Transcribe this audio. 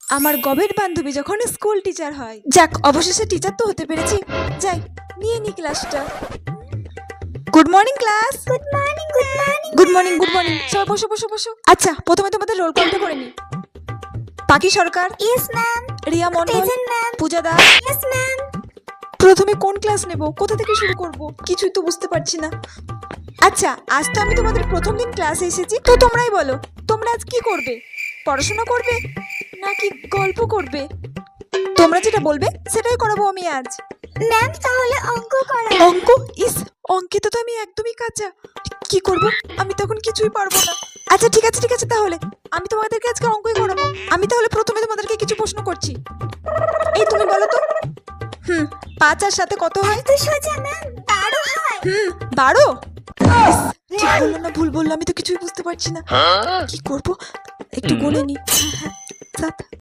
আমার গবের বান্ধবী যখন স্কুল টিচার হয়। যাক, অবশেষে টিচার তো হতে পেরেছি। যাই, নিয়ে নি ক্লাসটা। Good morning class. Good morning good morning good morning good morning. সবাই বসো বসো বসো। আচ্ছা, প্রথমে তোমাদের রোল কলটা করে নি। Pakhi Sarkar, yes ma'am. Riya Mondal, present ma'am. Puja Das. Yes ma'am. প্রথমে কোন ক্লাস নেব, কোথা থেকে শুরু করব, কিছুই তো বুঝতে পারছি না। আচ্ছা, আজ তো আমি তোমাদের প্রথম দিন ক্লাসে এসেছি, তো তোমরাই বলো, তোমরা আজ কি করবে? পড়াশোনা করবে নাকি গল্প করবে? তোমরা যেটা বলবে সেটাই করাবো আমি আজ। ম্যাম তাহলে অঙ্ক করা। অঙ্ক? ইস, অঙ্কে তো আমি একদমই কাঁচা। কি করব? আমি তখন কিছুই পারবো না। আচ্ছা ঠিক আছে ঠিক আছে, তাহলে আমি তোমাদেরকে আজকে অঙ্কই করাবো। আমি তাহলে প্রথমে তোমাদেরকে কিছু প্রশ্ন করছি। এই তুমি বলো তো, 5 আর 7 কত হয়? তো সোজা ম্যাম, 12 হয়। 12? ইস, ঠিক বললাম না ভুল বললাম? আমি তো কিছুই বুঝতে পারছি না। কি করব? একটু বলে নি। 7